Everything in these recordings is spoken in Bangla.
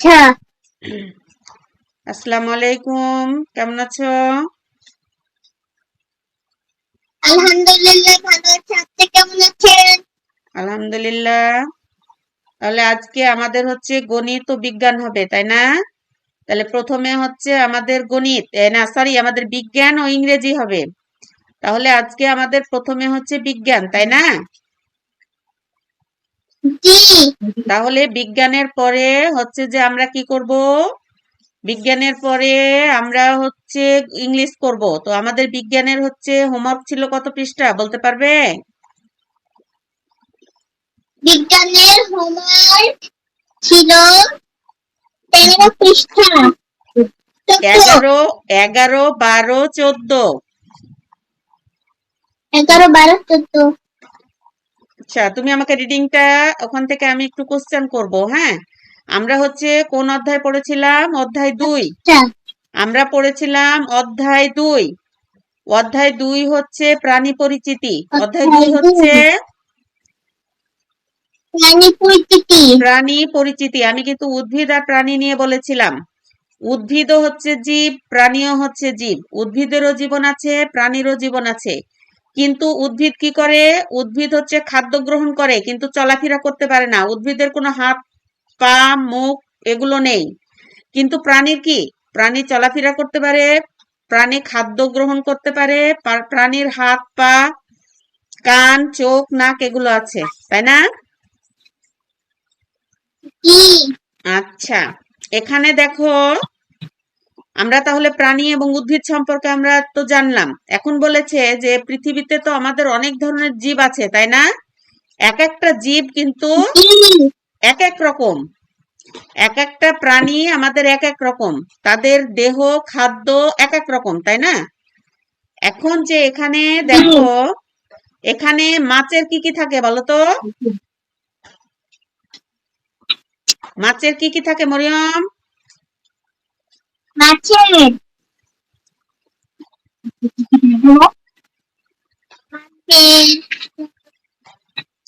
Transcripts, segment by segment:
আচ্ছা। আসসালামু আলাইকুম, কেমন আছো? আলহামদুলিল্লাহ ভালো আছি। আপনি কেমন আছেন? আলহামদুলিল্লাহ। তাহলে আজকে আমাদের হচ্ছে গণিত ও বিজ্ঞান হবে, তাই না? তাহলে প্রথমে হচ্ছে আমাদের গণিত, না সরি, আমাদের বিজ্ঞান ও ইংরেজি হবে। তাহলে আজকে আমাদের প্রথমে হচ্ছে বিজ্ঞান, তাই না? জি। তাহলে বিজ্ঞানের পরে হচ্ছে যে আমরা কি করব? বিজ্ঞানের পরে আমরা হচ্ছে ইংলিশ করব। তো আমাদের বিজ্ঞানের হচ্ছে হোমওয়ার্ক ছিল কত পৃষ্ঠা বলতে পারবে? বিজ্ঞানের হোমওয়ার্ক ছিল 13 পৃষ্ঠা। 14। 11, 11, 12, 14। 11, 12, 14। আচ্ছা, তুমি আমাকে রিডিংটা ওখান থেকে আমি একটু কোশ্চেন করব, হ্যাঁ? আমরা হচ্ছে কোন অধ্যায় পড়েছিলাম? অধ্যায় 2। আচ্ছা। আমরা পড়েছিলাম অধ্যায় 2। অধ্যায় 2 হচ্ছে প্রাণী পরিচিতি। অধ্যায় 2 হচ্ছে প্রাণী পরিচিতি। প্রাণী পরিচিতি। আমি কিন্তু উদ্ভিদ আর প্রাণী নিয়ে বলেছিলাম। উদ্ভিদও হচ্ছে জীব, প্রাণীও হচ্ছে জীব। উদ্ভিদেরও জীবন আছে, প্রাণীরও জীবন আছে। কিন্তু উদ্ভিদ কি করে? উদ্ভিদ হচ্ছে খাদ্য গ্রহণ করে কিন্তু চলাফেরা করতে পারে না। উদ্ভিদের কোনো হাত, পা, মুখ এগুলো নেই। কিন্তু প্রাণীর কি? প্রাণী চলাফেরা করতে পারে, প্রাণী খাদ্য গ্রহণ করতে পারে, প্রাণীর হাত, পা, কান, চোখ, নাক এগুলো আছে, তাই না? জি। আচ্ছা, এখানে দেখো, আমরা তাহলে প্রাণী এবং উদ্ভিদ সম্পর্কে আমরা তো জানলাম। এখন বলেছে যে পৃথিবীতে তো আমাদের অনেক ধরনের জীব আছে, তাই না? এক একটা জীব কিন্তু জি। এক এক রকম। এক একটা প্রাণী আমাদের এক এক রকম। তাদের দেহ, খাদ্য এক এক রকম, তাই না? এখন যে এখানে দেখো, এখানে মাছের কি কি থাকে বলো তো? মাছের কি কি থাকে মরিয়ম? মাছের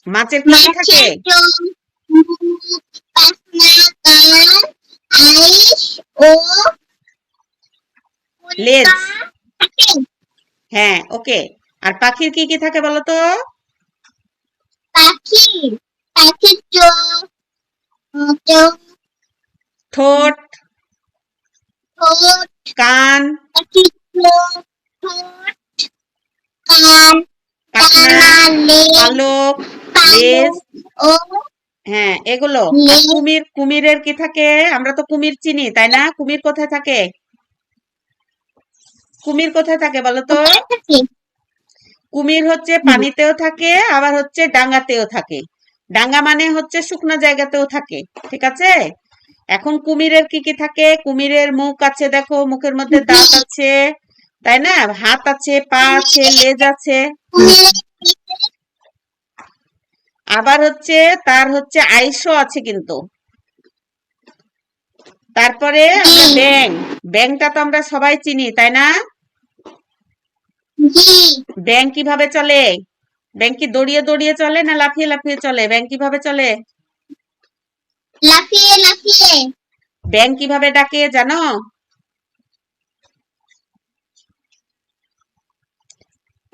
মাছের কি কি থাকে? মাছের চোখ, মুখ, পাখনা, কান, আইস ও লেজ। কলিকা থাকে। হ্যাঁ, ওকে। আর পাখির কি কি থাকে বলো তো? পাখির পাখির চোখ, চোখ, ঠোঁট, ঠোঁট, কান, পাখির চোখ, ঠোঁট, কান, পাখনা, ডানা, লেজ, পালক, লেজ, পালক ও হ্যাঁ এগুলো। আর লেজ। কুমিরের কি থাকে? আমরা তো কুমির চিনি, তাই না? কুমির কোথায় থাকে? কুমির কোথায় থাকে বলো তো? কোথায় থাকে? কুমির হচ্ছে পানিতেও থাকে, আবার হচ্ছে ডাঙাতেও থাকে। ডাঙা মানে হচ্ছে শুকনো জায়গাতেও থাকে, ঠিক আছে? এখন কুমিরের কি কি থাকে? কুমিরের মুখ আছে, দেখো মুখের মধ্যে দাঁত আছে, তাই না? হাত আছে, পা আছে, লেজ আছে। কুমিরের আবার হচ্ছে তার হচ্ছে আইসও আছে কিন্তু। তারপরে আমরা জি। ব্যাংটা তো আমরা সবাই চিনি, তাই না? জি। ব্যাং কিভাবে চলে? ব্যাং কি দৌড়িয়ে দৌড়িয়ে চলে না লাফিয়ে লাফিয়ে চলে? ব্যাং কিভাবে চলে? লাফিয়ে লাফিয়ে। ব্যাং কিভাবে ডাকে জানো?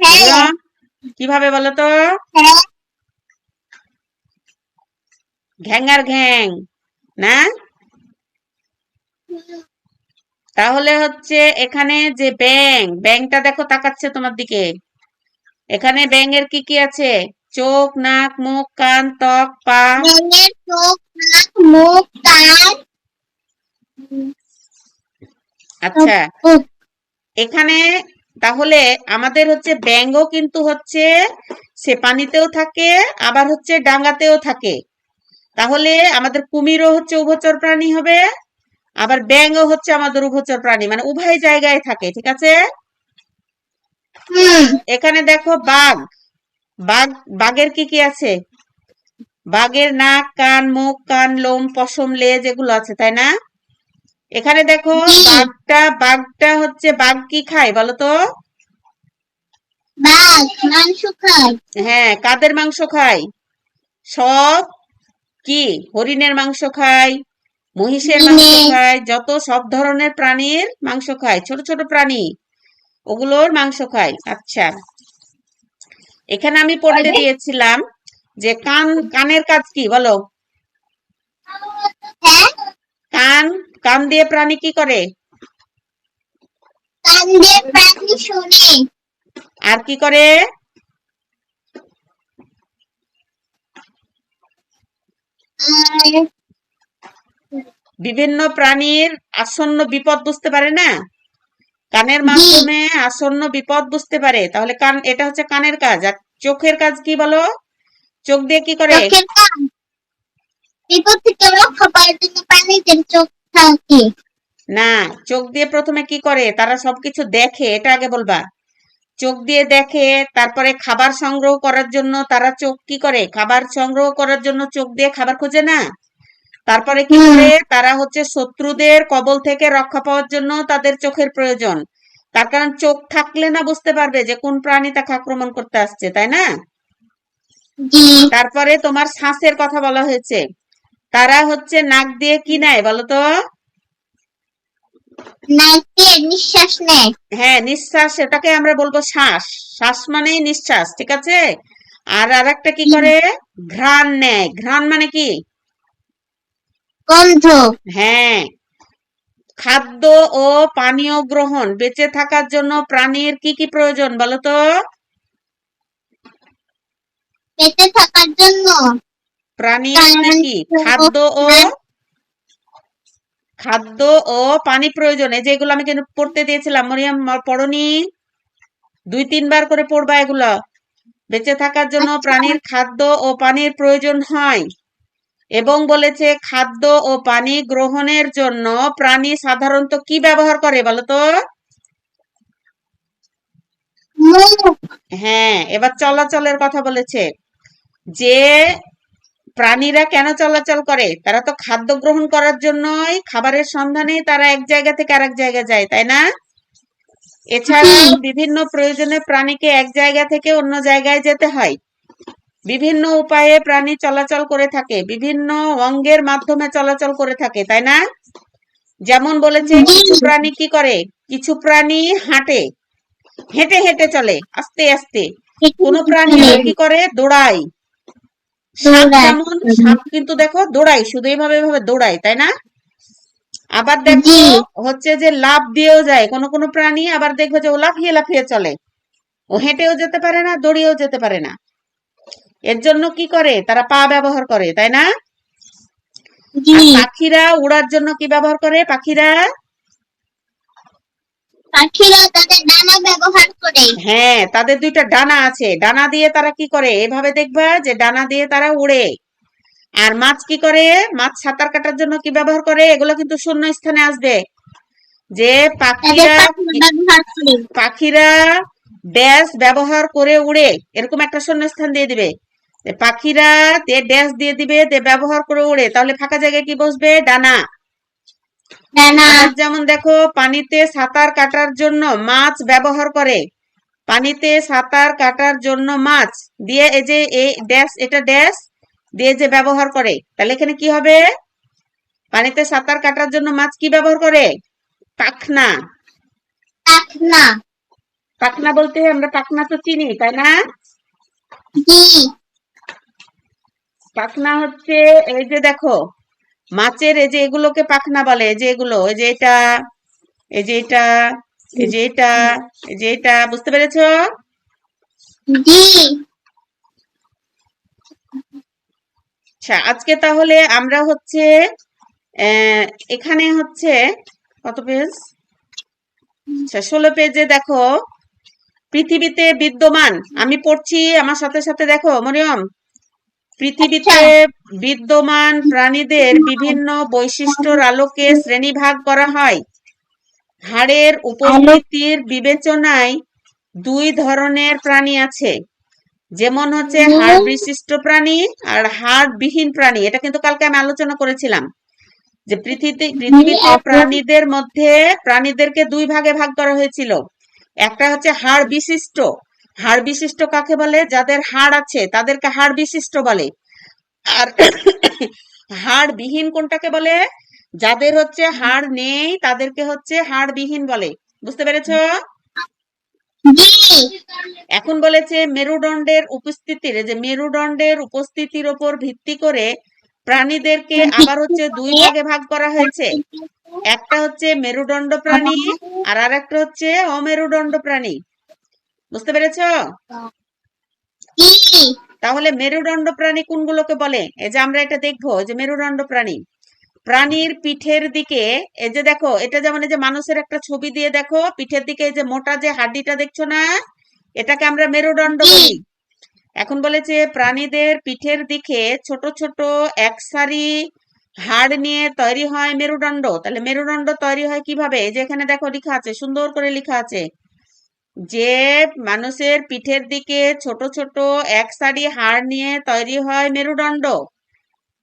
হ্যাঁ। মরিয়ম, কিভাবে বলো তো? হ্যাঁ। ঘ্যাঙ্গার ঘ্যাং, না? তাহলে হচ্ছে এখানে যে ব্যাংটা দেখো তাকাচ্ছে তোমার দিকে। এখানে ব্যাঙের কি কি আছে? চোখ, নাক, মুখ, কান, ত্বক, পা। ব্যাঙের চোখ, নাক, মুখ, কান, আচ্ছা, মুখ। এখানে তাহলে আমাদের হচ্ছে ব্যাঙও কিন্তু হচ্ছে সে পানিতেও থাকে, আবার হচ্ছে ডাঙাতেও থাকে। তাহলে আমাদের কুমিরও হচ্ছে উভচর প্রাণী হবে, আবার ব্যাঙও হচ্ছে আমাদের উভচর প্রাণী, মানে উভয় জায়গায় থাকে, ঠিক আছে? হুম। এখানে দেখো বাঘ। বাঘ, বাঘের কি কি আছে? বাঘের নাক, কান, মুখ, কান, লোম, পশম, লেজ এগুলো আছে, তাই না? এখানে দেখো জি। বাঘটা হচ্ছে, বাঘ কি খায় বলো তো? বাঘ মাংস খায়। হ্যাঁ, কাদের মাংস খায়? সব কি? হরিণের মাংস খায়, মহিষের মাংস ডিমের খায়, যত সব ধরনের প্রাণীর মাংস খায়, ছোট ছোট প্রাণী ওগুলোর মাংস খায়। আচ্ছা, এখানে আমি পড়তে দিয়েছিলাম যে কানের কাজ কি বলো? হ্যাঁ কান কান দিয়ে প্রাণী কি করে? কান দিয়ে প্রাণী শোনে আর কি করে? আর বিভিন্ন প্রাণীর আসন্ন বিপদ বুঝতে পারে না? কানের জি মাধ্যমে আসন্ন বিপদ বুঝতে পারে। তাহলে কান, এটা হচ্ছে কানের কাজ। আর চোখের কাজ কি বলো? চোখ দিয়ে কি করে? চোখের কান বিপদ থেকে রক্ষা পাওয়ার জন্য প্রাণীদের চোখ থাকে না, চোখ দিয়ে প্রথমে কি করে? তারা সবকিছু দেখে, এটা আগে বলবা। চোখ দিয়ে দেখে, তারপরে খাবার সংগ্রহ করার জন্য তারা চোখ কি করে? খাবার সংগ্রহ করার জন্য চোখ দিয়ে খাবার খোঁজে না? তারপরে কি করে? তারা হচ্ছে শত্রুদের কবল থেকে রক্ষা পাওয়ার জন্য তাদের চোখের প্রয়োজন। তার কারণ চোখ থাকলে না বুঝতে পারবে যে কোন প্রাণী তাকে আক্রমণ করতে আসছে, তাই না? জি তারপরে তোমার শ্বাসের কথা বলা হয়েছে। তারা হচ্ছে নাক দিয়ে কি নেয় বলো তো? নাক দিয়ে নিঃশ্বাস নেয় হ্যাঁ, নিঃশ্বাস, এটাকে আমরা বলবো শ্বাস। শ্বাস মানেই নিঃশ্বাস, ঠিক আছে? আর আরেকটা কি করে? ঘ্রাণ নেয়। ঘ্রাণ মানে কি? গন্ধ হ্যাঁ। খাদ্য ও পানীয় গ্রহণ, বেঁচে থাকার জন্য প্রাণীর কি কি প্রয়োজন বলো তো? বেঁচে থাকার জন্য প্রাণীর কি কি? খাদ্য ও পানি প্রয়োজন। এই যে এগুলো আমি কিন্তু পড়তে দিয়েছিলাম, মরিয়াম পড়নি? 2-3 বার করে পড়বা এগুলো। বেঁচে থাকার জন্য আচ্ছা প্রাণীর খাদ্য ও পানির প্রয়োজন হয়, এবং বলেছে খাদ্য ও পানি গ্রহণের জন্য প্রাণী সাধারণত কি ব্যবহার করে বলতো? মুখ হ্যাঁ, এবার চলাচলের কথা বলেছে। যে প্রাণীরা কেন চলাচল করে? তারা তো খাদ্য গ্রহণ করার জন্যই, খাবারের সন্ধানে তারা এক জায়গা থেকে আরেক জায়গায় যায়, তাই না? জি এছাড়াও বিভিন্ন প্রয়োজনে প্রাণীকে এক জায়গা থেকে অন্য জায়গায় যেতে হয়। বিভিন্ন উপায়ে প্রাণী চলাচল করে থাকে, বিভিন্ন অঙ্গের মাধ্যমে চলাচল করে থাকে, তাই না? যেমন বলেছে জি কিছু প্রাণী কি করে? কিছু প্রাণী হাঁটে, হেঁটে হেঁটে চলে আস্তে আস্তে। কোন প্রাণী আবার কি করে? দৌড়ায়। সাপ দৌড়ায় যেমন, সাপ কিন্তু দেখো দৌড়ায়, শুধু এইভাবে এইভাবে দৌড়ায়, তাই না? আবার দেখো জি হচ্ছে যে লাফ দিয়েও যায়। কোন কোন প্রাণী আবার দেখবে যে ও লাফিয়ে লাফিয়ে চলে। ও হেঁটেও যেতে পারে না, দৌড়িয়েও যেতে পারে না। এর জন্য কি করে? তারা পা ব্যবহার করে, তাই না? জি আর পাখিরা উড়ার জন্য কি ব্যবহার করে? পাখিরা, পাখিরা তাদের ডানা ব্যবহার করে হ্যাঁ, তাদের 2টা ডানা আছে। ডানা দিয়ে তারা কি করে? এভাবে দেখবা যে ডানা দিয়ে তারা উড়ে। আর মাছ কি করে? মাছ সাঁতার কাটার জন্য কি ব্যবহার করে? এগুলো কিন্তু শূন্য স্থানে আসবে। যে তাদের পাখিরা পাখনা ব্যবহার করে পাখিরা ড্যাশ ব্যবহার করে উড়ে, এরকম একটা শূন্যস্থান দিয়ে দিবে। পাখিরা ড্যাশ দিয়ে দিবে, ব্যবহার করে উড়ে, তাহলে ফাঁকা জায়গায় কি বসবে? ডানা। ডানা আবার যেমন দেখো পানিতে সাঁতার কাটার জন্য মাছ ব্যবহার করে। পানিতে সাঁতার কাটার জন্য মাছ দিয়ে, এই যে এই ড্যাশ, এটা ড্যাশ দিয়ে যে ব্যবহার করে, তাহলে এখানে কি হবে? পানিতে সাঁতার কাটার জন্য মাছ কি ব্যবহার করে? পাখনা। পাখনা পাখনা বলতে আমরা পাখনা তো চিনি, তাই না? জি পাখনা হচ্ছে, এই যে দেখো মাছের, এই যে এগুলোকে পাখনা বলে। এই যে এগুলো, এই যে এটা, এই যে এটা, এই যে এটা, এই যে এটা, বুঝতে পেরেছো? জি আচ্ছা, আজকে তাহলে আমরা হচ্ছে এখানে হচ্ছে কত পেজ? আচ্ছা, 16 পেজে দেখো পৃথিবীতে বিদ্যমান, আমি পড়ছি আমার সাথে সাথে দেখো মরিয়ম। পৃথিবীতে বিদ্যমান প্রাণীদের বিভিন্ন বৈশিষ্ট্যর আলোকে শ্রেণীভাগ করা হয়। হাড়ের উপস্থিতির বিবেচনায় 2 ধরনের প্রাণী আছে, যেমন হচ্ছে হাড় বিশিষ্ট প্রাণী আর হাড়বিহীন প্রাণী। এটা কিন্তু কালকে আমি আলোচনা করেছিলাম যে পৃথিবীতে প্রাণীদের মধ্যে প্রাণীদেরকে 2 ভাগে ভাগ করা হয়েছিল। একটা হচ্ছে হাড় বিশিষ্ট। হাড় বিশিষ্ট কাকে বলে? যাদের হাড় আছে তাদেরকে হাড় বিশিষ্ট বলে। আর হাড়বিহীন কোনটাকে বলে? যাদের হচ্ছে হাড় নেই তাদেরকে হচ্ছে হাড়বিহীন বলে। বুঝতে পেরেছো? জি। এখন বলেছে মেরুদণ্ডের উপস্থিতির, যে মেরুদণ্ডের উপস্থিতির উপর ভিত্তি করে প্রাণীদেরকে আবার হচ্ছে দুই ভাগে ভাগ করা হয়েছে। একটা হচ্ছে মেরুদণ্ড প্রাণী আর আরেকটা হচ্ছে অমেরুদণ্ড প্রাণী। বুঝতে পেরেছো? জি। তাহলে মেরুদণ্ড প্রাণী কোনগুলোকে বলে? এই যে আমরা এটা দেখবো যে মেরুদণ্ড প্রাণী, প্রাণীর পিঠের দিকে, এই যে দেখো এটা যেমন এই যে মানুষের একটা ছবি দিয়ে দেখো, পিঠের দিকে এই যে মোটা যে হাড্ডিটা দেখছো না, এটাকে আমরা মেরুদণ্ড বলি। এখন বলেছে প্রাণীদের পিঠের দিকে ছোট ছোট একসারি হাড় নিয়ে তৈরি হয় মেরুদণ্ড। তাহলে মেরুদণ্ড তৈরি হয় কিভাবে? এই যে এখানে দেখো লেখা আছে, সুন্দর করে লেখা আছে যে মানুষের পিঠের দিকে ছোট ছোট একসারি হাড় নিয়ে তৈরি হয় মেরুদণ্ড।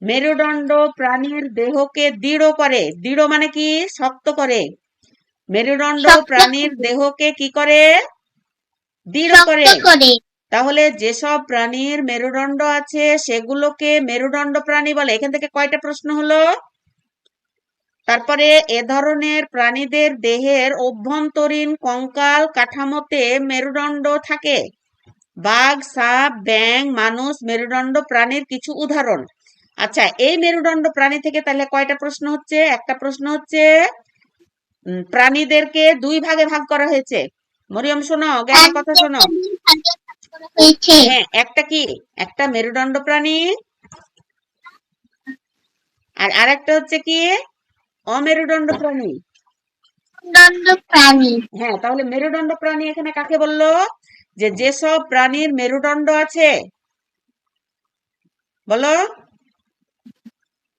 মেরুদণ্ড প্রাণীর দেহকে দৃঢ় করে। দৃঢ় মানে কি? শক্ত করে। মেরুদণ্ড প্রাণীর দেহকে কি করে? দৃঢ় করে। তাহলে যেসব প্রাণীর মেরুদণ্ড আছে সেগুলোকে মেরুদণ্ড প্রাণী বলে। এখান থেকে কয়টা প্রশ্ন হলো? তারপরে এ ধরনের প্রাণীদের দেহের অভ্যন্তরীণ কঙ্কাল কাঠামোতে মেরুদণ্ড থাকে। বাঘ, সাপ, ব্যাঙ, মানুষ মেরুদণ্ড প্রাণীর কিছু উদাহরণ। আচ্ছা, এই মেরুদণ্ড প্রাণী থেকে তাহলে কয়টা প্রশ্ন হচ্ছে? একটা প্রশ্ন হচ্ছে প্রাণীদেরকে দুই ভাগে ভাগ করা হয়েছে। মরিয়ম শোনো, জ্ঞানের কথা শোনো। হ্যাঁ, একটা কি? একটা মেরুদণ্ড প্রাণী আর আরেকটা হচ্ছে কি? অমেরুদণ্ড প্রাণী। হ্যাঁ, তাহলে মেরুদণ্ড প্রাণী এখানে কাকে বললো? যে যেসব প্রাণীর মেরুদণ্ড আছে, বলো,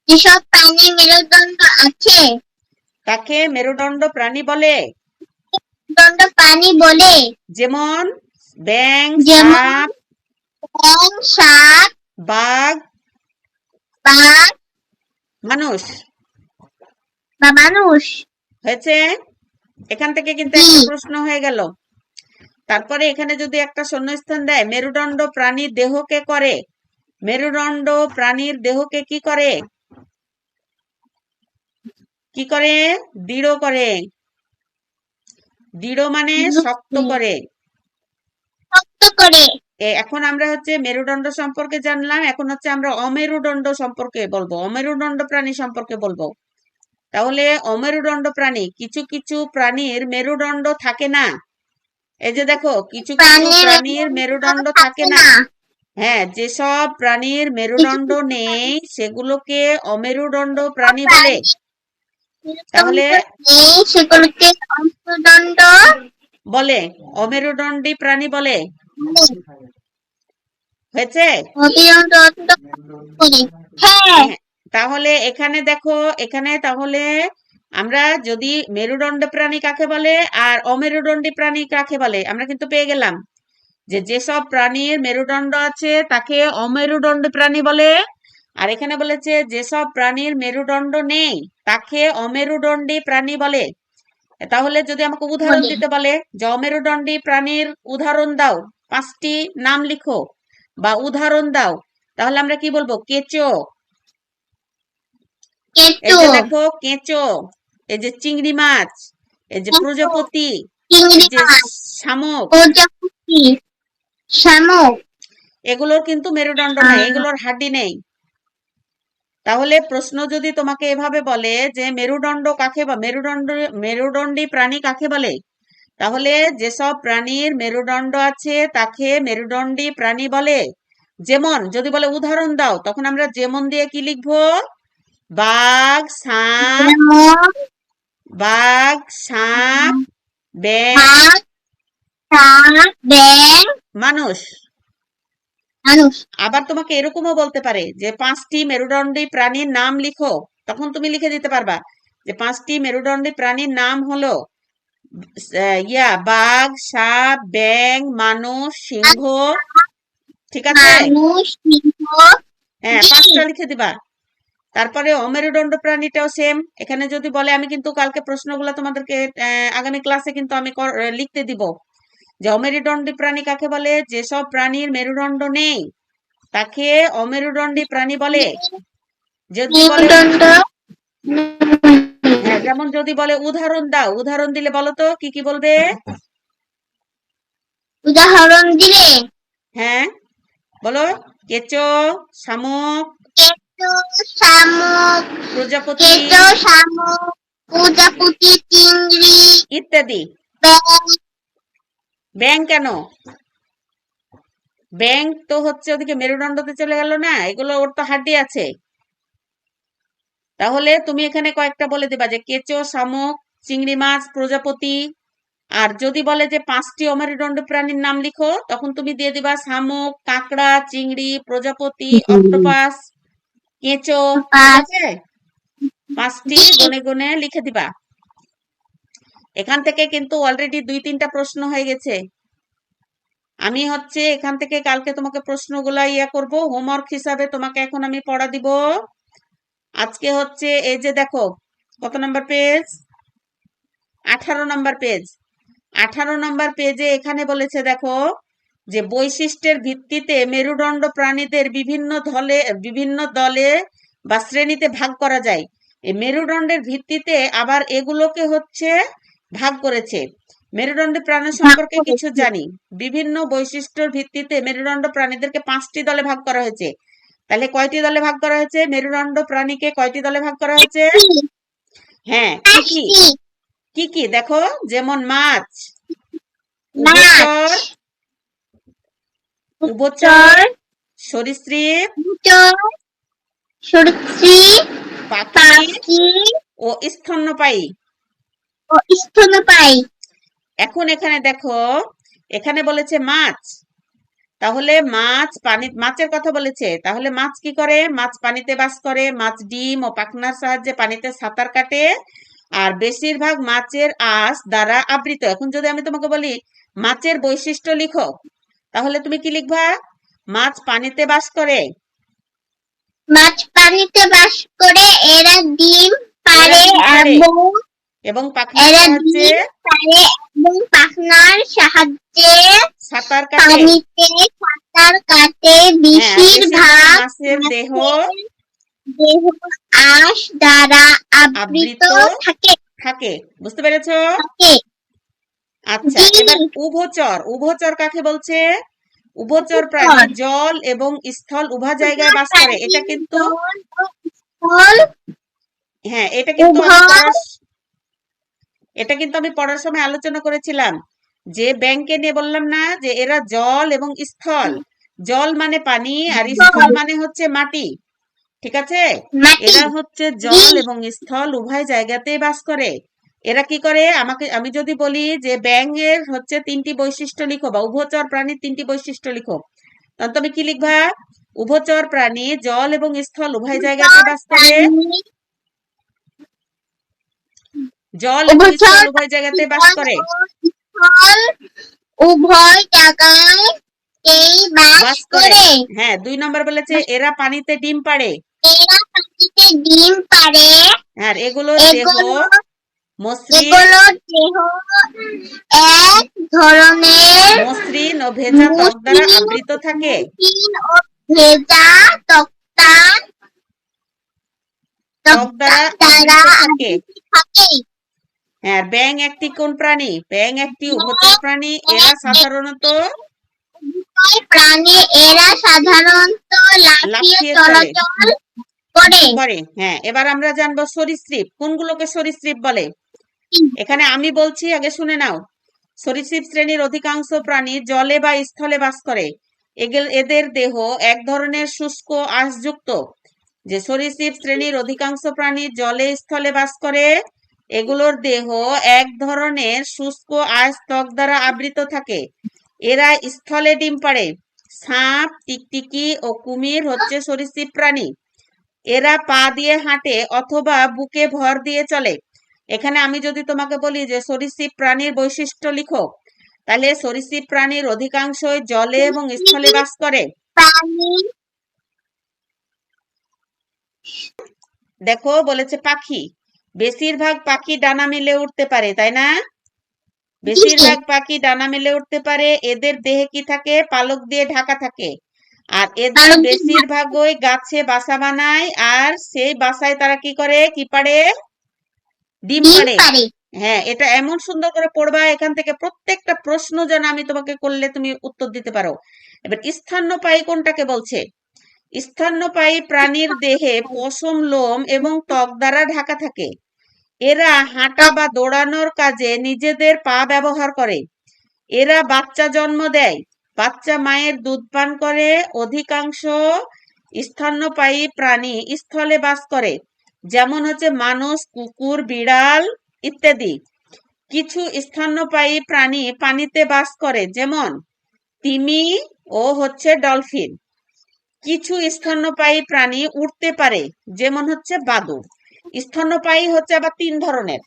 যেসব প্রাণীর মেরুদণ্ড আছে তাকে মেরুদণ্ড প্রাণী বলে। মেরুদণ্ড প্রাণী বলে। যেমন ব্যাঙ, যেমন সাপ, বাঘ, মানুষ। হয়েছে? এখান থেকে কিন্তু একটা প্রশ্ন হয়ে গেল। তারপরে এখানে যদি একটা শূন্যস্থান দেয়, মেরুদণ্ড প্রাণীর দেহকে করে, মেরুদণ্ড প্রাণীর দেহকে কি করে? কি করে? দৃঢ় করে। দৃঢ় মানে শক্ত করে। এখন আমরা হচ্ছে মেরুদণ্ড সম্পর্কে জানলাম, এখন হচ্ছে আমরা অমেরুদণ্ড সম্পর্কে বলবো, অমেরুদণ্ড প্রাণী সম্পর্কে বলবো। তাহলে অমেরুদণ্ড প্রাণী, কিছু কিছু প্রাণীর মেরুদণ্ড থাকে না। এই যে দেখো, কিছু কিছু প্রাণীর মেরুদণ্ড থাকে না। হ্যাঁ, যেসব প্রাণীর মেরুদণ্ড নেই সেগুলোকে অমেরুদণ্ড প্রাণী বলে। তাহলে সেগুলোকে অমেরুদণ্ড বলে, অমেরুদণ্ডী প্রাণী বলে। হয়েছে? হ্যাঁ, তাহলে এখানে দেখো, এখানে তাহলে আমরা যদি মেরুদণ্ড প্রাণী কাকে বলে আর অমেরুদণ্ডী প্রাণী কাকে বলে আমরা কিন্তু পেয়ে গেলাম। যে যেসব প্রাণীর মেরুদণ্ড আছে তাকে অমেরুদণ্ডী প্রাণী বলে, আর এখানে বলেছে যেসব প্রাণীর মেরুদণ্ড নেই তাকে অমেরুদণ্ডী প্রাণী বলে। তাহলে যদি আমাকে উদাহরণ দিতে বলে যে অমেরুদণ্ডী প্রাণীর উদাহরণ দাও, 5টি নাম লিখো বা উদাহরণ দাও, তাহলে আমরা কি বলবো? কেঁচো। এই যে দেখো, কেঁচো, এই যে চিংড়ি মাছ, এই যে প্রজাপতি, এই যে শামুক, এগুলোর কিন্তু মেরুদণ্ড নেই, এগুলোর হাড্ডি নেই। তাহলে প্রশ্ন যদি তোমাকে এভাবে বলে যে মেরুদণ্ড কাকে বা মেরুদণ্ডী প্রাণী কাকে বলে, তাহলে যেসব প্রাণীর মেরুদণ্ড আছে তাকে মেরুদণ্ডী প্রাণী বলে। যেমন যদি বলে উদাহরণ দাও, তখন আমরা যেমন দিয়ে কি লিখবো? বাঘ, সাপ, ব্যাঙ, মানুষ। আবার তোমাকে এরকমও বলতে পারে যে 5টি মেরুদণ্ডী প্রাণীর নাম লিখো, তখন তুমি লিখে দিতে পারবা যে 5টি মেরুদণ্ডী প্রাণীর নাম হলো বাঘ, সাপ, ব্যাঙ, মানুষ, সিংহ। ঠিক আছে? হ্যাঁ, 5টা লিখে দিবা। তারপরে অমেরুদণ্ড প্রাণীটাও সেম। এখানে যদি বলে, আমি কিন্তু কালকে প্রশ্নগুলো তোমাদেরকে আগামী ক্লাসে কিন্তু আমি লিখতে দিব যে অমেরুদণ্ডী প্রাণী কাকে বলে। যেসব প্রাণীর মেরুদণ্ড নেই তাকে অমেরুদণ্ডী প্রাণী বলে। যদি বলে হ্যাঁ, যেমন যদি বলে উদাহরণ দাও, উদাহরণ দিলে বলো তো কি কি বলবে? উদাহরণ দিলে হ্যাঁ, বলো। কেঁচো, শামুক, কেঁচো, শামুক, প্রজাপতি কেঁচো, শামুক, প্রজাপতি, চিংড়ি, ইত্যাদি। ব্যাঙ, ব্যাঙ কেন? ব্যাঙ তো হচ্ছে ওদিকে মেরুদণ্ডতে চলে গেল না, এগুলো ওর তো হাড্ডি আছে। তাহলে তুমি এখানে কয়েকটা বলে দিবা যে কেঁচো, শামুক, চিংড়ি মাছ, প্রজাপতি। আর যদি বলে যে 5টি অমেরুদণ্ড প্রাণীর নাম লিখো, তখন তুমি দিয়ে দিবা শামুক, কাঁকড়া, চিংড়ি, প্রজাপতি, অক্টোপাস, কেঁচো। ঠিক আছে, 5টি গুনে গুনে লিখে দিবা। এখান থেকে কিন্তু অলরেডি 2-3টা প্রশ্ন হয়ে গেছে। আমি হচ্ছে এখান থেকে কালকে তোমাকে প্রশ্নগুলা করব, হোমওয়ার্ক হিসাবে তোমাকে এখন আমি পড়া দিব। আজকে হচ্ছে এই যে দেখো কত number page, 18 number page. 18 number পেজে এখানে বলেছে দেখো যে বৈশিষ্ট্যের ভিত্তিতে মেরুদণ্ড প্রাণীদের বিভিন্ন দলে বা শ্রেণীতে ভাগ করা যায়। এই মেরুদণ্ডের ভিত্তিতে আবার এগুলোকে হচ্ছে ভাগ করেছে। মেরুদণ্ড প্রাণী সম্পর্কে কিছু জানি। বিভিন্ন বৈশিষ্ট্যের ভিত্তিতে মেরুদণ্ড প্রাণীদেরকে 5টি দলে ভাগ করা হয়েছে। তাহলে কয়টি দলে ভাগ করা হয়েছে? মেরুদণ্ড প্রাণীকে কয়টি দলে ভাগ করা হয়েছে? হ্যাঁ, কি কি? কি কি দেখো, যেমন মাছ, উভচর, উভচর, সরীসৃপ, সরীসৃপ, পাখি ও স্তন্যপায়ী। স্তন্যপায়ী। এখন এখানে দেখো, এখানে বলেছে মাছ। তাহলে মাছের কথা বলেছে। তাহলে মাছ কি করে? মাছ পানিতে বাস করে। মাছ ডিম ও পাখনার সাহায্যে পানিতে সাঁতার কাটে। আর বেশিরভাগ মাছের আঁশ দ্বারা আবৃত। এখন যদি আমি তোমাকে বলি মাছের বৈশিষ্ট্য লিখো, তাহলে তুমি কি লিখবা? মাছ পানিতে বাস করে। মাছ পানিতে বাস করে, এরা ডিম পাড়ে এবং পাখনার সাহায্যে সাঁতার কাটে। পানিতে সাঁতার কাটে। বেশিরভাগ মাছের দেহ আঁশ দ্বারা আবৃত থাকে। বুঝতে পেরেছো? আচ্ছা, এবার উভচর। উভচর কাকে বলছে? উভচর প্রাণী জল এবং স্থল উভয় জায়গায় বাস করে। এটা কিন্তু হ্যাঁ, এটা কিন্তু আমি পড়ার সময় আলোচনা করেছিলাম যে ব্যাংকে নিয়ে বললাম না যে এরা জল এবং স্থল। জল মানে পানি আর স্থল মানে হচ্ছে মাটি। ঠিক আছে, এরা হচ্ছে জল এবং স্থল উভয় জায়গাতেই বাস করে। এরা কি করে? আমি যদি বলি যে ব্যাঙের হচ্ছে 3টি বৈশিষ্ট্য লিখো বা উভচর প্রাণীর 3টি বৈশিষ্ট্য লিখো, তখন তুমি কি লিখবা? উভচর প্রাণী জল এবং স্থল উভয় জায়গাতে বাস করে। জল এবং স্থল উভয় জায়গাতে বাস করে। উভয় জায়গায় বাস করে। হ্যাঁ, 2 নম্বর বলেছে এরা পানিতে ডিম পাড়ে। এরা পানিতে ডিম পাড়ে। আর এগুলোর দেহ মসৃণ এক ধরনের মসৃণ ও ভেজা ত্বক দ্বারা আবৃত থাকে। ত্বক দ্বারা আবৃত থাকে। হ্যাঁ, ব্যাঙ একটি কোন প্রাণী? ব্যাঙ একটি উভচর প্রাণী। এরা সাধারণত লাফিয়ে চলাচল করে। হ্যাঁ, এবার আমরা জানবো সরীসৃপ। কোনগুলোকে সরীসৃপ বলে? এখানে আমি বলছি, আগে শুনে নাও। সরীসৃপ শ্রেণীর অধিকাংশ প্রাণী জলে বা স্থলে বাস করে। এদের দেহ এক ধরনের শুষ্ক আঁশযুক্ত। যে সরীসৃপ শ্রেণীর অধিকাংশ প্রাণী জলে স্থলে বাস করে, এগুলোর দেহ এক ধরনের শুষ্ক আঁশ ত্বক দ্বারা আবৃত থাকে। এরা স্থলে ডিম পাড়ে। সাপ, টিকটিকি ও কুমির হচ্ছে সরীসৃপ প্রাণী। এরা পা দিয়ে হাঁটে অথবা বুকে ভর দিয়ে চলে। এখানে আমি যদি তোমাকে বলি যে সরীসৃপ প্রাণীর বৈশিষ্ট্য লিখো, তাহলে সরীসৃপ প্রাণীর অধিকাংশই জলে এবং স্থলে বাস করে। দেখো বলেছে পাখি। বেশিরভাগ পাখি ডানা মেলে উঠতে পারে, তাই না? বেশিরভাগ পাখি ডানা মেলে উঠতে পারে। এদের দেহে কি থাকে? পালক দিয়ে ঢাকা থাকে। আর এদের কারণ কি বেশিরভাগই গাছে বাসা বানায়, আর সেই বাসায় তারা কি করে, কি পাড়ে, ডিম ডিম পাড়ে। পারে। হ্যাঁ, এটা এমন সুন্দর করে পড়বা, এখান থেকে প্রত্যেকটা প্রশ্ন যেন আমি তোমাকে করলে তুমি উত্তর দিতে পারো। এবার স্তন্যপায়ী কোনটাকে বলছে? স্তন্যপায়ী প্রাণীর দেহে পশম, লোম এবং ত্বক দ্বারা ঢাকা থাকে। এরা হাঁটা বা দৌড়ানোর কাজে নিজেদের পা ব্যবহার করে। এরা বাচ্চা জন্ম দেয়, বাচ্চা মায়ের দুধ পান করে। অধিকাংশ স্তন্যপায়ী প্রাণী স্থলে বাস করে, যেমন হচ্ছে মানুষ, কুকুর, বিড়াল ইত্যাদি। কিছু স্তন্যপায়ী প্রাণী পানিতে বাস করে, যেমন তিমি ও হচ্ছে ডলফিন। কিছু স্তন্যপায়ী প্রাণী উড়তে পারে, যেমন হচ্ছে বাদুড়। স্তন্যপায়ী হচ্ছে আবার 3 ধরনের।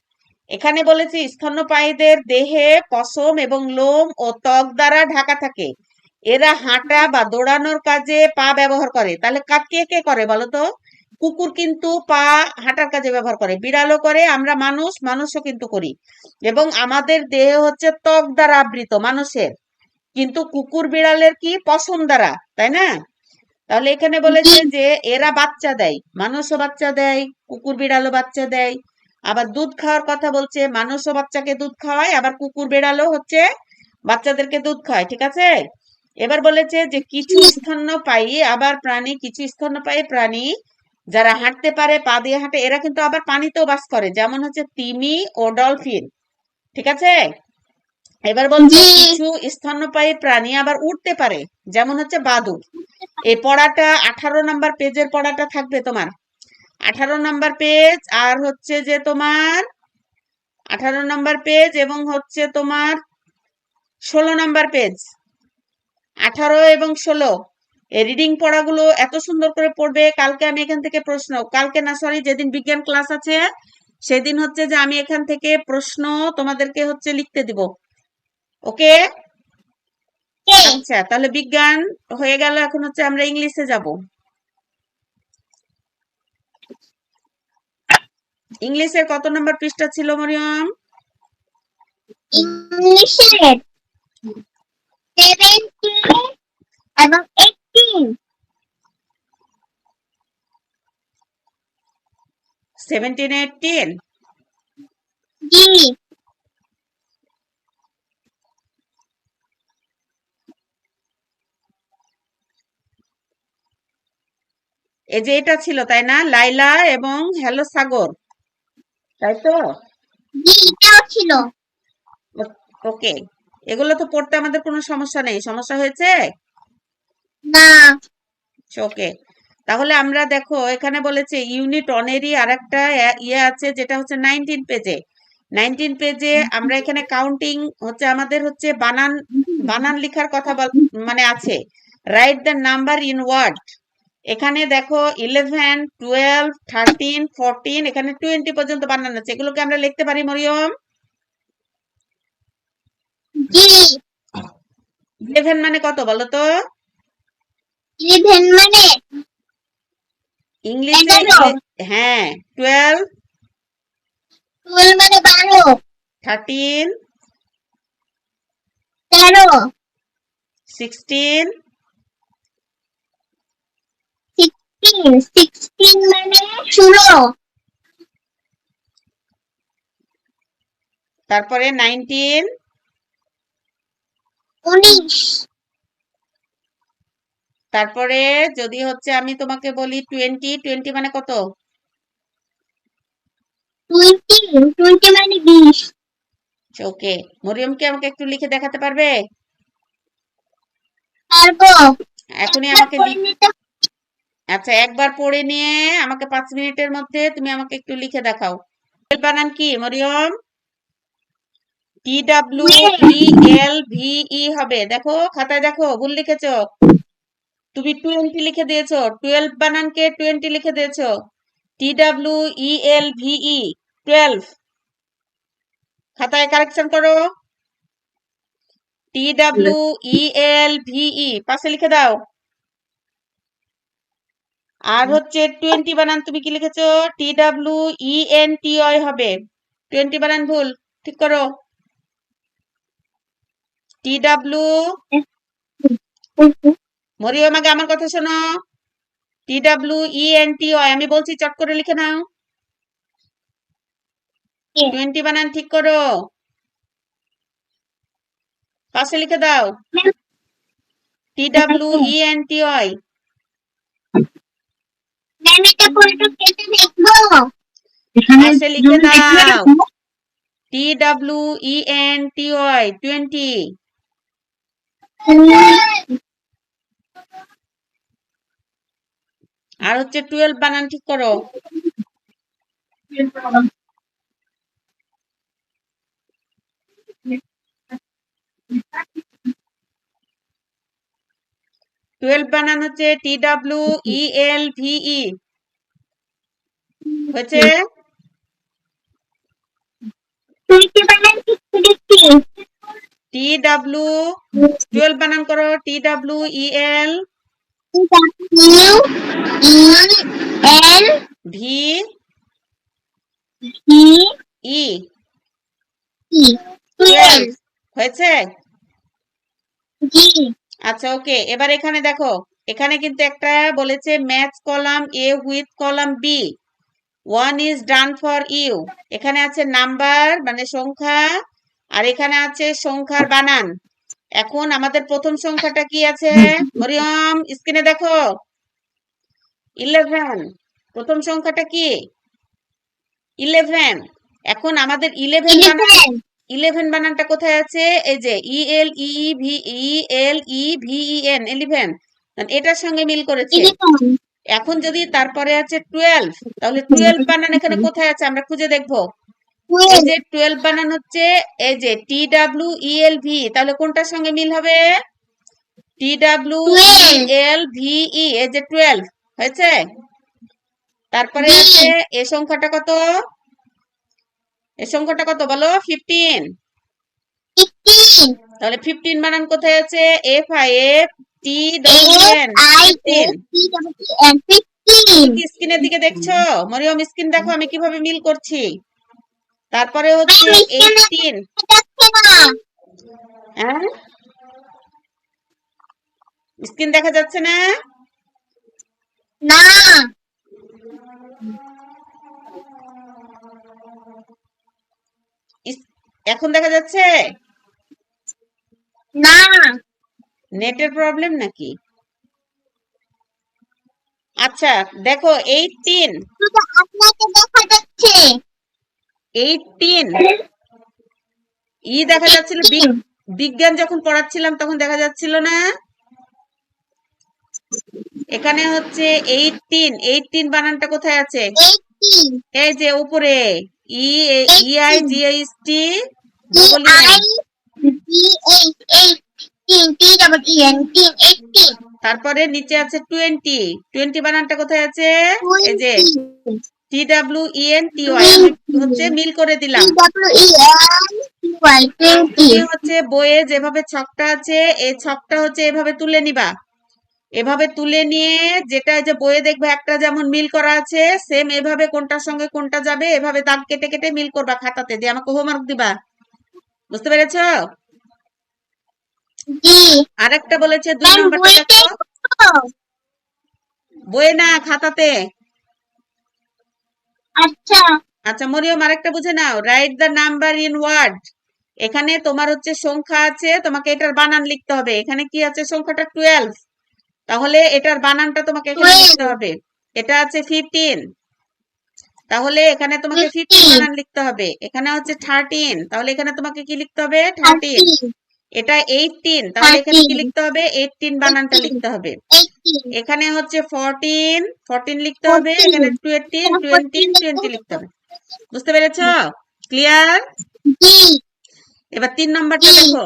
এখানে বলেছে স্তন্যপায়ীদের দেহে পশম এবং লোম ও ত্বক দ্বারা ঢাকা থাকে। এরা হাঁটা বা দৌড়ানোর কাজে পা ব্যবহার করে। তাহলে কে কে করে বলতো? কুকুর কিন্তু পা হাঁটার কাজে ব্যবহার করে, বিড়ালও করে, আমরা মানুষও কিন্তু করি। এবং আমাদের দেহ হচ্ছে ত্বক দ্বারা আবৃত মানুষের, কিন্তু কুকুর বিড়ালের কি পশম দ্বারা, তাই না? তাহলে এখানে বলেছে যে এরা বাচ্চা দেয়, মানুষও বাচ্চা দেয়, কুকুর বিড়ালও বাচ্চা দেয়। আবার দুধ খাওয়ার কথা বলছে, মানুষও বাচ্চাকে দুধ খাওয়ায়, আবার কুকুর বিড়ালও হচ্ছে বাচ্চাদেরকে দুধ খাওয়ায়, ঠিক আছে? এবার বলেছে যে কিছু স্তন্যপায়ী প্রাণী যারা হাঁটতে পারে, পা দিয়ে হাঁটে, এরা কিন্তু আবার পানিতেও বাস করে, যেমন হচ্ছে তিমি ও ডলফিন, ঠিক আছে? এবার বলছে কিছু স্তন্যপায়ী প্রাণী আবার উড়তে পারে, যেমন হচ্ছে বাদুড়। এই পড়াটা 18 নম্বর পেজের পড়াটা থাকবে তোমার, 18 নম্বর পেজ, আর হচ্ছে যে তোমার 18 নম্বর পেজ এবং হচ্ছে তোমার 16 নম্বর পেজ, 18 এবং 16। এই রিডিং পড়াগুলো এত সুন্দর করে পড়বে। কালকে আমি এখান থেকে প্রশ্ন, কালকে না সরি, যেদিন বিজ্ঞান ক্লাস আছে সেদিন হচ্ছে যে আমি এখান থেকে প্রশ্ন তোমাদেরকে হচ্ছে লিখতে দিব, ওকে? আচ্ছা, তাহলে বিজ্ঞান হয়ে গেল, এখন হচ্ছে আমরা ইংলিশে যাব। ইংলিশের কত নম্বর পৃষ্ঠা ছিল মরিয়ম? ইংলিশের 17 এবং 18। 17, 18? জি। এই যে এটা ছিল, তাই না? লাইলা এবং হ্যালো সাগর, তাই তো? জি, এটাও ছিল। ওকে, এগুলো তো পড়তে আমাদের কোনো সমস্যা নেই, সমস্যা হয়েছে? না। ওকে, তাহলে আমরা দেখো এখানে বলেছে ইউনিট 1-এরই আরেকটা ইয়ে আছে, যেটা হচ্ছে 19 পেজে। 19 পেজে আমরা এখানে কাউন্টিং হচ্ছে, আমাদের হচ্ছে বানান বানান লেখার কথা মানে আছে। Write the number in word. এখানে দেখো 11, 12, 13, 14, এখানে 20 পর্যন্ত বানান আছে। এগুলোকে আমরা লিখতে পারি মরিয়ম? জি। 11 মানে কত বলো তো? 11 মানে ইংলিশে 11। হ্যাঁ। 12, 12 মানে 12। 13, 13। 16, 16 মানে 16। তারপরে 19, 19। তারপরে যদি হচ্ছে আমি তোমাকে বলি 20, 20 মানে কত? 20 মানে 20। ওকে, মরিয়মকে আমাকে একটু লিখে দেখাতে পারবে? পারবো। এখনই একবার আমাকে পড়ে নিতে। আচ্ছা, একবার পড়ে নিয়ে আমাকে 5 মিনিটের মধ্যে তুমি আমাকে একটু লিখে দেখাও। বানান কি মরিয়ম? TWELVE হবে। দেখো খাতায়, দেখো ভুল লিখেছো, তুমি 20 লিখে দিয়েছো। 12 বানানকে 20 লিখে দিয়েছো। TWELVE 12, খাতায় কারেকশন করো। TWELVE পাশে লিখে দাও। আর হচ্ছে 20 বানান তুমি কি লিখেছো? TWENTY হবে। 20 বানান ভুল, ঠিক করো। TW মরিয়ম আগে আমার কথা শোনো। TWENTY, আমি বলছি চট করে লিখে নাও। 20 বানান ঠিক করো, পাশে লিখে দাও। TWENTY, ম্যাম এটা পুরোটা কেটে দেখবো। পাশে লিখে দাও। TWENTY, 20। আর হচ্ছে 12 বানান ঠিক করো। 12 বানান হচ্ছে TWELVE, হয়েছে? 20 বানান ঠিক করেছি। TW12 বানান করো। TWEL VE, 12 হয়েছে? জি। আচ্ছা, ওকে। এবার এখানে দেখো, এখানে কিন্তু একটা বলেছে match column A with column B, 1 is done for you। এখানে আছে নাম্বার মানে সংখ্যা, আর এখানে আছে সংখ্যার বানান। এখন আমাদের প্রথম সংখ্যাটা কি আছে মরিয়ম, স্ক্রিনে দেখো। 11, প্রথম সংখ্যাটা কি? 11। এখন আমাদের 11 বানানটা কোথায় আছে? এই যে ELEVEN, 11, এটার সঙ্গে মিল করেছে। এখন যদি তারপরে আছে 12, তাহলে 12 বানান এখানে কোথায় আছে আমরা খুঁজে দেখবো। এই যে 12 বানান হচ্ছে এই যে TWELV, তাহলে কোনটার সঙ্গে মিল হবে? TWELVE, এই যে 12 হয়েছে। তারপরে আছে এই সংখ্যাটা কত? এই সংখ্যাটা কত বলো? 15। তাহলে 15 বানান কোথায় আছে? FIFTEN, 15। তুমি স্ক্রিনের দিকে দেখছো মরিয়ম? স্ক্রিন দেখো আমি কিভাবে মিল করছি। তারপরে হচ্ছে 18। হ্যাঁ, স্ক্রিন দেখা যাচ্ছে না? না। এখন দেখা যাচ্ছে? না। নেটের প্রবলেম নাকি? আচ্ছা দেখো, 18, শুধু আপনাকে দেখা যাচ্ছে। 18 দেখা যাচ্ছিল। বিজ্ঞান যখন পড়াচ্ছিলাম তখন দেখা যাচ্ছিল না? এখানে হচ্ছে 18 বানানটা কোথায় আছে? এই যে উপরে EIGHT ডবল তারপরে নিচে আছে 20 বানানটা কোথায় আছে? এই যে TWENTY, আমি হচ্ছে মিল করে দিলাম। তুমি হচ্ছে বইয়ে যেভাবে ছকটা আছে এই ছকটা হচ্ছে এভাবে তুলে নিবা। এভাবে তুলে নিয়ে যেটা যে বইয়ে দেখবে একটা যেমন মিল করা আছে, সেম এভাবে কোনটার সঙ্গে কোনটা যাবে এভাবে দাগ কেটে কেটে মিল করবা খাতাতে, দিয়ে আমাকে হোমওয়ার্ক দিবা। বুঝতে পেরেছো? আরেকটা বলেছে 2 নম্বরটা দেখো। বইয়ে না, খাতাতে। আচ্ছা। আচ্ছা মরিয়ম, আরেকটা বুঝে নাও। Write the number in word. এখানে তোমার হচ্ছে সংখ্যা আছে, তোমাকে এটার বানান লিখতে হবে। এখানে কি আছে? সংখ্যাটা 12, তাহলে এটার বানানটা তোমাকে এখানে লিখতে হবে। এটা আছে 15, তাহলে এখানে তোমাকে 15 বানান লিখতে হবে। এখানে হচ্ছে 13, তাহলে এখানে তোমাকে কি লিখতে হবে? 13। এটা 18, তাহলে এখানে কি লিখতে হবে? 18 বানানটা লিখতে হবে। এখানে হচ্ছে 14 লিখতে হবে। এখানে 20 লিখতে হবে। বুঝতে পেরেছো? ক্লিয়ার? এবার 3 নম্বরটা দেখো।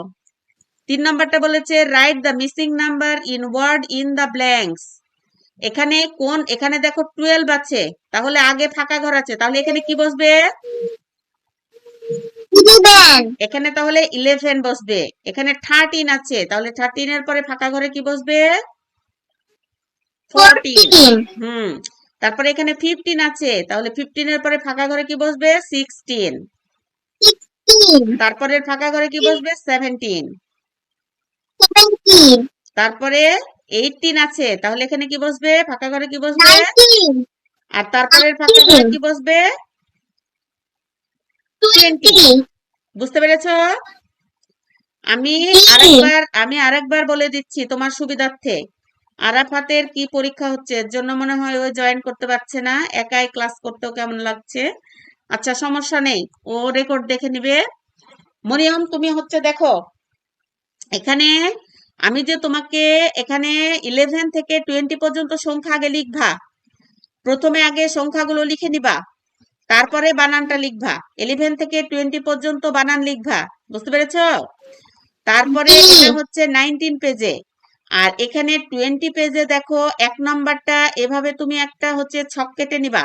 3 নম্বরটা বলেছে write the missing number in word in the blanks. এখানে এখানে দেখো 12 আছে, তাহলে আগে ফাঁকা ঘর আছে, তাহলে এখানে কি বসবে? এখানে তাহলে 11 বসবে। এখানে 13 আছে, তাহলে 13 এর পরে ফাঁকা ঘরে কি বসবে? 14। তারপরে এখানে 15 আছে, তাহলে 15 এর পরে ফাঁকা ঘরে কি বসবে? 16। তারপরে ফাঁকা ঘরে কি বসবে? 17। তারপরে 18 আছে, তাহলে এখানে কি বসবে? ফাঁকা ঘরে কি বসবে? 19, আর তারপরের ফাঁকা ঘরে কি বসবে? 20। 20, বুঝতে পেরেছো? আমি জি, আরেকবার বলে দিচ্ছি তোমার সুবিধার্থে। আরাফাতের কি পরীক্ষা হচ্ছে, এর জন্য মনে হয় ও জয়েন করতে পারছে না, একাই ক্লাস করতেও কেমন লাগছে। আচ্ছা, সমস্যা নেই, ও রেকর্ড দেখে নিবে। মরিয়ম, তুমি হচ্ছে দেখো, এখানে আমি যে তোমাকে এখানে 11 থেকে 20 পর্যন্ত সংখ্যা আগে লিখবা। প্রথমে আগে সংখ্যাগুলো লিখে নিবা, তারপরে বানানটা লিখবা। 11 থেকে 20 পর্যন্ত বানান লিখবা। বুঝতে পেরেছো? তারপরে জি, এটা হচ্ছে 19 পেজে। আর এখানে 20 পেজে দেখো 1 নাম্বারটা এভাবে তুমি একটা হচ্ছে ছক কেটে নিবা।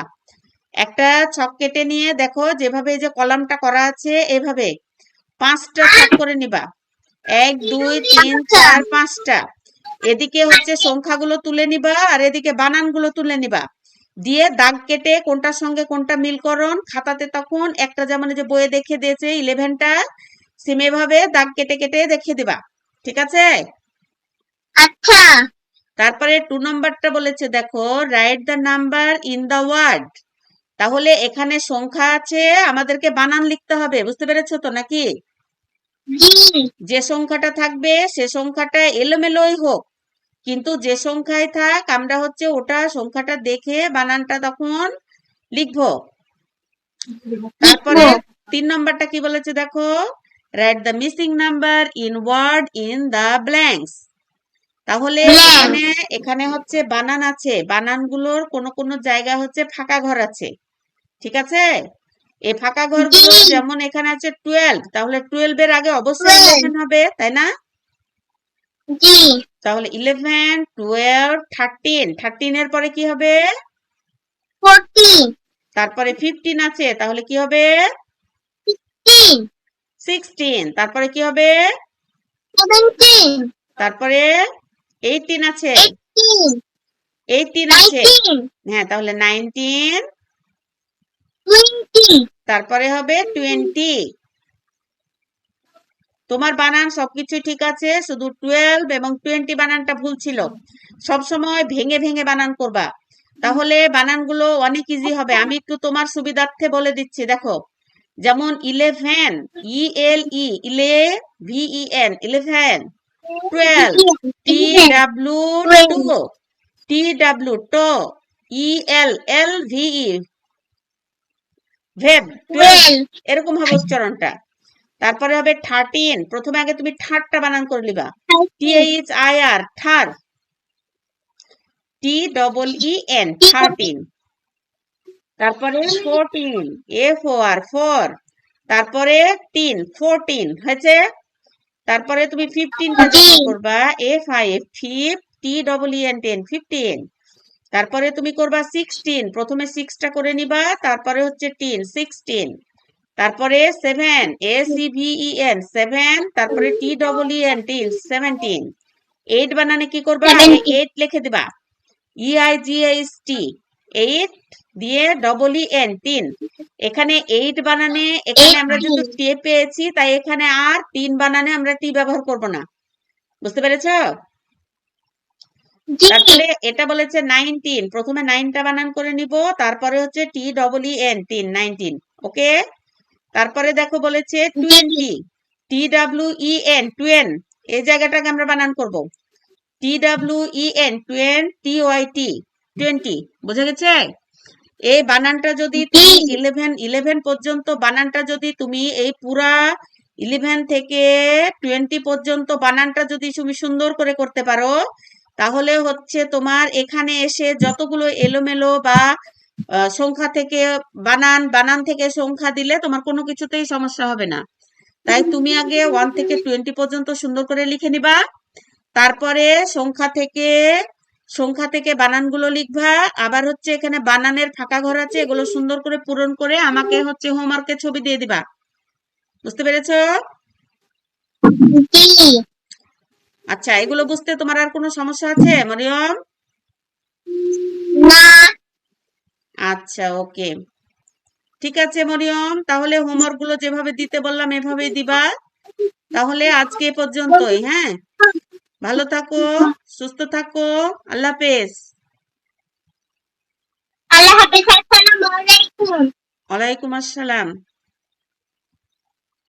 একটা ছক কেটে নিয়ে দেখো যেভাবে এই যে কলামটা করা আছে এভাবে 5টা ছক করে নিবা। 1 2 3 আচ্ছা, 4 5টা। এদিকে হচ্ছে সংখ্যাগুলো তুলে নিবা আর এদিকে বানানগুলো তুলে নিবা। দিয়ে দাগ কেটে কোনটার সঙ্গে কোনটা মিলকরণ খাতাতে তখন একটা, যেমন এই যে বইয়ে দেখিয়ে দিয়েছে 11টা, সেম এভাবে দাগ কেটে কেটে দেখিয়ে দিবা। ঠিক আছে? আচ্ছা, তারপরে 2 নাম্বারটা বলেছে দেখো, write the number in the word. তাহলে এখানে সংখ্যা আছে, আমাদেরকে বানান লিখতে হবে। বুঝতে পেরেছো তো নাকি? জি, যে সংখ্যাটা থাকবে সে সংখ্যাটা এলোমেলোই হোক, কিন্তু যে সংখ্যায় থাক আমরা হচ্ছে ওটা সংখ্যাটা দেখে বানানটা তখন লিখবো। তারপরে লিখবো, 3 নাম্বারটা কি বলেছে দেখো, write the missing number in word in the blanks. তাহলে ব্ল্যাঙ্ক, এখানে এখানে হচ্ছে বানান আছে, বানানগুলোর কোন কোন জায়গা হচ্ছে ফাঁকা ঘর আছে। ঠিক আছে? এই ফাঁকা জি, ঘরগুলো যেমন এখানে আছে 12, তাহলে 12 এর আগে অবশ্যই 12, 11 হবে, তাই না? জি, তাহলে 11 12 13, 13 এর পরে কি হবে? 14, তারপরে 15 আছে, তাহলে কি হবে? 16, 16। তারপরে কি হবে? 17, তারপরে 18 আছে, 18, 18 আছে। 19, হ্যাঁ, তাহলে 19, 20, তারপরে হবে 20। তোমার বানান সবকিছু ঠিক আছে, শুধু 12 এবং 20 বানানটা ভুল ছিল। সবসময় ভেঙে ভেঙে বানান করবা, তাহলে বানানগুলো অনেক ইজি হবে। আমি একটু তোমার সুবিধার্থে বলে দিচ্ছি দেখো, যেমন 11, ELE, ইলে, VEN, 11, 12, TW, 12, TO, TW, to, EL, LVE, ভেব, 12, 12, এরকম হবে উচ্চারণটা। তারপরে হবে 13, প্রথমে আগে তুমি থার্ডটা বানান করে নিবা। THIR, থার, TEEN, 13। তারপরে 14, FOR, ফর। তারপরে 14 হয়েছে। তারপরে তুমি 15টা জি, যখন করবা, FIF, ফিফ, TEEN, 15। তারপরে তুমি করবা 16, প্রথমে 6টা করে নিবা, তারপরে হচ্ছে 16। তারপরে 7, ACVEN, 7, তারপরে TEEN, 17। 8 বানানে কি করবা, আগে 70, 8 লিখে দিবা, EIGHT, 8 দিয়ে EEN, 3। এখানে 8 বানানে, এখানে আমরা যেহেতু 18, টি পেয়েছি তাই এখানে আর 3 বানানে আমরা টি ব্যবহার করব না। বুঝতে পেরেছো? জি, তারপরে এটা বলেছে 19, প্রথমে 9টা বানান করে নিব, তারপরে হচ্ছে TEEN, 3, 19। ওকে? তারপরে দেখো বলেছে জি, 20, TWEN, 20, এই জায়গাটাকে আমরা বানান করব, TWEN, 20, TYT, 20। বুঝা গেছে? এই বানানটা যদি জি, তুমি 11 পর্যন্ত বানানটা যদি তুমি এই পুরা 11 থেকে 20 পর্যন্ত বানানটা যদি তুমি সুন্দর করে করতে পারো, তাহলে হচ্ছে তোমার এখানে এসে যতগুলো এলোমেলো বা সংখ্যা থেকে বানান, বানান থেকে সংখ্যা দিলে তোমার কোনো কিছুতেই সমস্যা হবে না। তাই তুমি আগে 1 থেকে 20 পর্যন্ত সুন্দর করে লিখে নিবা, তারপরে সংখ্যা থেকে বানানগুলো লিখবা। আবার হচ্ছে এখানে বানানের ফাঁকা ঘর আছে, এগুলো সুন্দর করে পূরণ করে আমাকে হচ্ছে হোমওয়ার্কের ছবি দিয়ে দিবা। বুঝতে পেরেছো? জি, আচ্ছা, এগুলো বুঝতে তোমার আর কোনো সমস্যা আছে মরিয়ম? না, আচ্ছা, ওকে, ঠিক আছে মরিয়ম, তাহলে হোমওয়ার্ক গুলো যেভাবে দিতে বললাম এভাবেই দিবা। তাহলে আজকে এ পর্যন্তই, হ্যাঁ? ভালো থাকো, সুস্থ থাকো। আল্লাহ হাফেজ। আল্লাহ হাফেজ। আসসালামু আলাইকুম। ওয়ালাইকুম আসসালাম।